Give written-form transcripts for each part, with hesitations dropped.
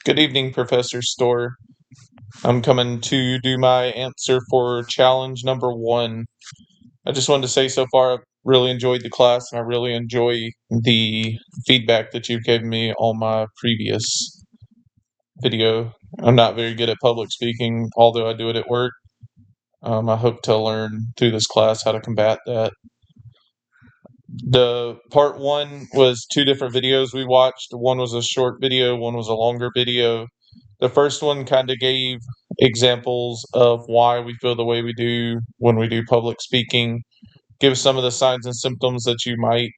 Good evening, Professor Storr. I'm coming to do my answer for challenge number one. I just wanted to say so far I've really enjoyed the class and I really enjoy the feedback that you've given me on my previous video. I'm not very good at public speaking, although I do it at work. I hope to learn through this class how to combat that. The part one was two different videos we watched. One was a short video, one was a longer video. The first one kind of gave examples of why we feel the way we do when we do public speaking, give some of the signs and symptoms that you might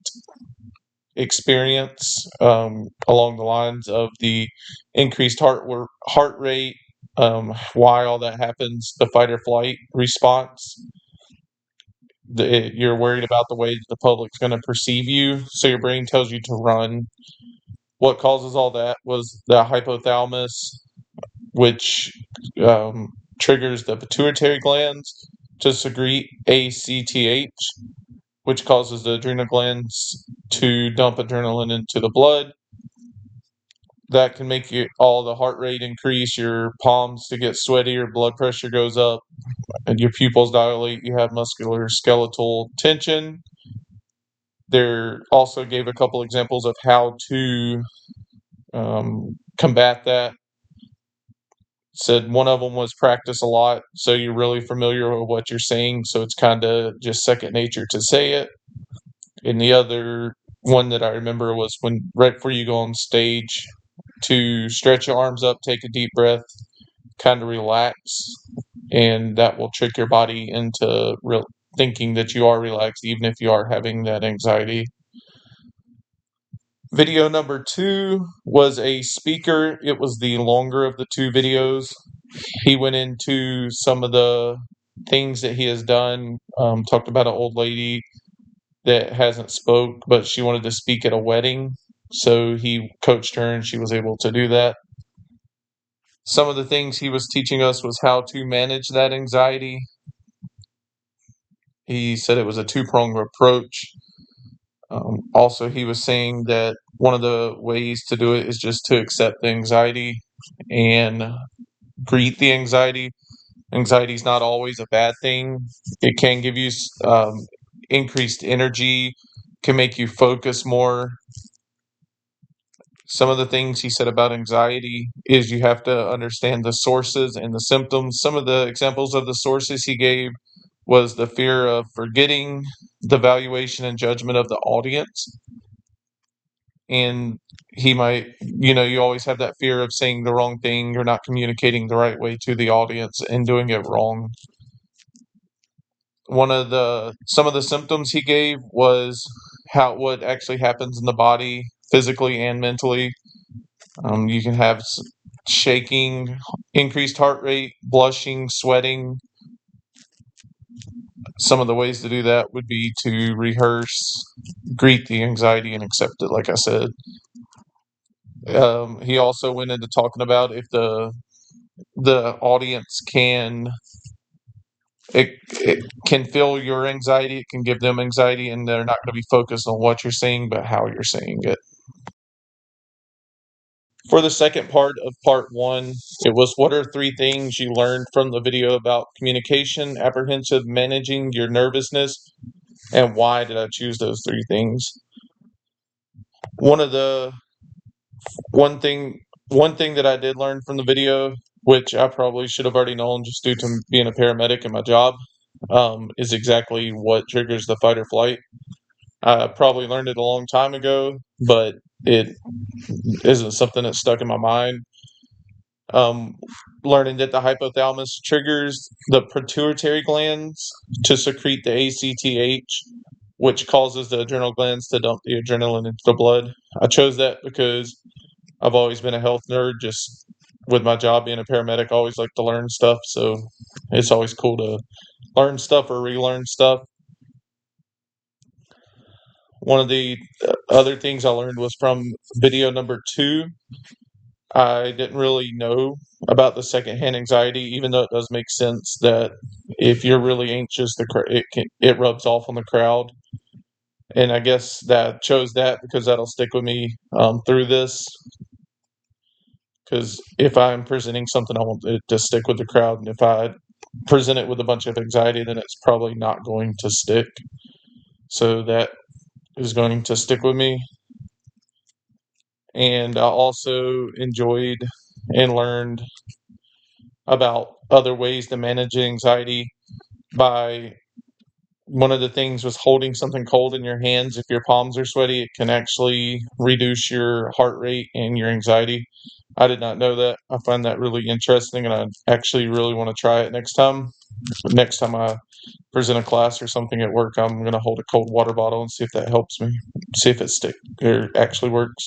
experience along the lines of the increased heart rate, why all that happens, the fight or flight response. You're worried about the way that the public's going to perceive you, so your brain tells you to run. What causes all that was the hypothalamus, which triggers the pituitary glands to secrete ACTH, which causes the adrenal glands to dump adrenaline into the blood. That can make all the heart rate increase, your palms to get sweaty, your blood pressure goes up, and your pupils dilate. You have muscular skeletal tension. There also gave a couple examples of how to combat that. Said one of them was practice a lot, so you're really familiar with what you're saying, so it's kind of just second nature to say it. And the other one that I remember was when right before you go on stage to stretch your arms up, take a deep breath, kind of relax, and that will trick your body into thinking that you are relaxed, even if you are having that anxiety. Video number two was a speaker. It was the longer of the two videos. He went into some of the things that he has done, talked about an old lady that hasn't spoke, but she wanted to speak at a wedding. So he coached her and she was able to do that. Some of the things he was teaching us was how to manage that anxiety. He said it was a two-pronged approach. Also, he was saying that one of the ways to do it is just to accept the anxiety and greet the anxiety. Anxiety is not always a bad thing. It can give you increased energy, can make you focus more. Some of the things he said about anxiety is you have to understand the sources and the symptoms. Some of the examples of the sources he gave was the fear of forgetting, the valuation and judgment of the audience. And he might, you always have that fear of saying the wrong thing or not communicating the right way to the audience and doing it wrong. Some of the symptoms he gave was what actually happens in the body physically and mentally. You can have shaking, increased heart rate, blushing, sweating. Some of the ways to do that would be to rehearse, greet the anxiety, and accept it, like I said. He also went into talking about if the audience it can feel your anxiety, it can give them anxiety, and they're not going to be focused on what you're saying, but how you're saying it. For the second part of part one, it was what are three things you learned from the video about communication, apprehensive, managing your nervousness, and why did I choose those three things? One of the one thing one thing that I did learn from the video, which I probably should have already known just due to being a paramedic in my job, is exactly what triggers the fight or flight. I probably learned it a long time ago, but it isn't something that's stuck in my mind. Um, Learning that the hypothalamus triggers the pituitary glands to secrete the ACTH, which causes the adrenal glands to dump the adrenaline into the blood. I chose that because I've always been a health nerd, just with my job being a paramedic, I always like to learn stuff, so it's always cool to learn stuff or relearn stuff. One of the other things I learned was from video number two. I didn't really know about the secondhand anxiety, even though it does make sense that if you're really anxious, it rubs off on the crowd. And I guess that chose that because that'll stick with me through this. because if I'm presenting something, I want it to stick with the crowd, and if I present it with a bunch of anxiety, then it's probably not going to stick. So that is going to stick with me. And I also enjoyed and learned about other ways to manage anxiety by one of the things was holding something cold in your hands. If your palms are sweaty, it can actually reduce your heart rate and your anxiety. I did not know that. I find that really interesting, and I actually really want to try it next time. Next time I present a class or something at work, I'm going to hold a cold water bottle and see if that helps me. See if it stick or actually works.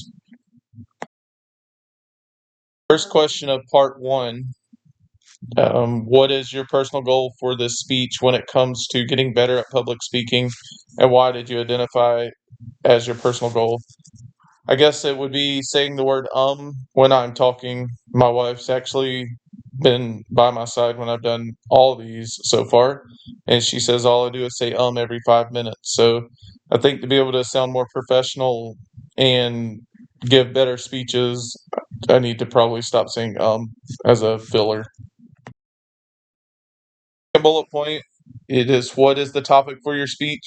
First question of part one. What is your personal goal for this speech when it comes to getting better at public speaking, and why did you identify as your personal goal? I guess it would be saying the word when I'm talking. My wife's actually been by my side when I've done all of these so far, and she says all I do is say every 5 minutes. So I think to be able to sound more professional and give better speeches, I need to probably stop saying as a filler. Bullet point, it is, what is the topic for your speech?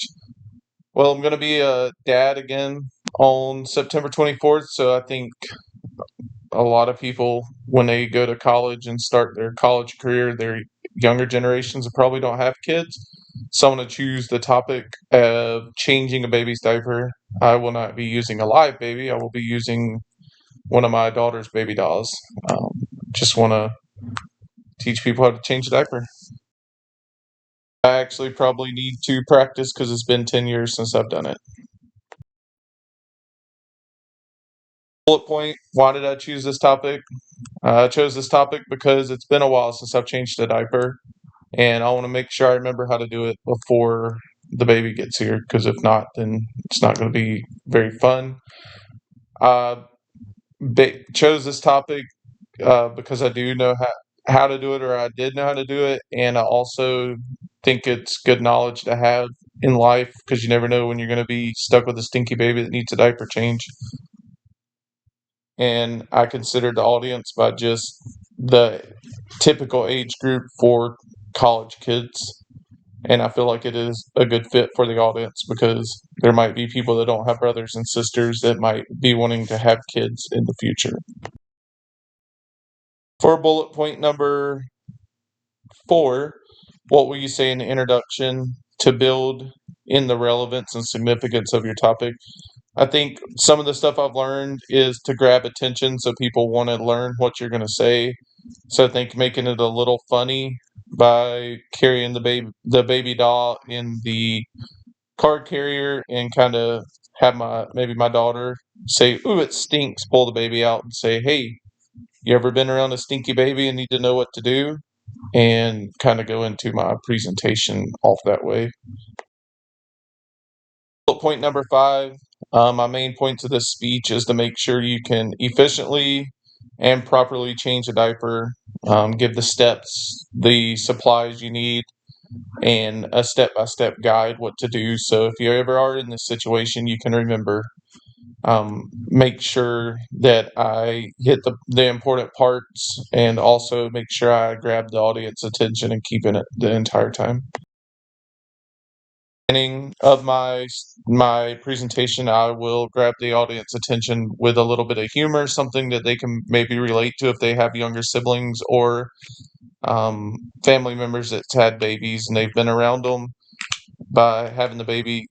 Well, I'm going to be a dad again on September 24th, so I think a lot of people, when they go to college and start their college career, their younger generations probably don't have kids. So I'm going to choose the topic of changing a baby's diaper. I will not be using a live baby. I will be using one of my daughter's baby dolls. Just want to teach people how to change a diaper. I actually probably need to practice because it's been 10 years since I've done it. Bullet point, why did I choose this topic? I chose this topic because it's been a while since I've changed a diaper, and I want to make sure I remember how to do it before the baby gets here, because if not, then it's not going to be very fun. I chose this topic because I do know how to do it, or I did know how to do it, and I also think it's good knowledge to have in life because you never know when you're going to be stuck with a stinky baby that needs a diaper change. And I considered the audience by just the typical age group for college kids. And I feel like it is a good fit for the audience because there might be people that don't have brothers and sisters that might be wanting to have kids in the future. For bullet point number 4, what will you say in the introduction to build in the relevance and significance of your topic? I think some of the stuff I've learned is to grab attention so people want to learn what you're going to say. So I think making it a little funny by carrying the baby doll in the card carrier and kind of have my daughter say, "Ooh, it stinks," pull the baby out and say, "Hey, you ever been around a stinky baby and need to know what to do?" And kind of go into my presentation off that way. Point number 5, my main point to this speech is to make sure you can efficiently and properly change a diaper, give the steps, the supplies you need, and a step-by-step guide what to do. So if you ever are in this situation, you can remember. Make sure that I hit the important parts, and also make sure I grab the audience attention and keep it the entire time. Beginning of my presentation, I will grab the audience attention with a little bit of humor, something that they can maybe relate to if they have younger siblings or family members that's had babies and they've been around them. By having the baby,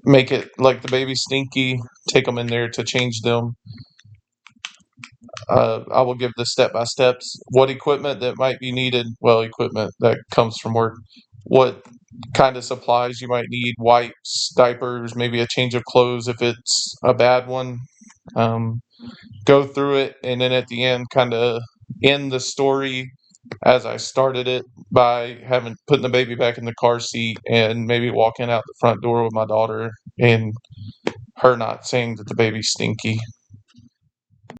make it like the baby stinky, take them in there to change them. I will give the step-by-steps, what equipment that might be needed, well, equipment that comes from work, what kind of supplies you might need, wipes, diapers, maybe a change of clothes if it's a bad one. Go through it, and then at the end, kind of end the story as I started it by putting the baby back in the car seat and maybe walking out the front door with my daughter and her not saying that the baby's stinky.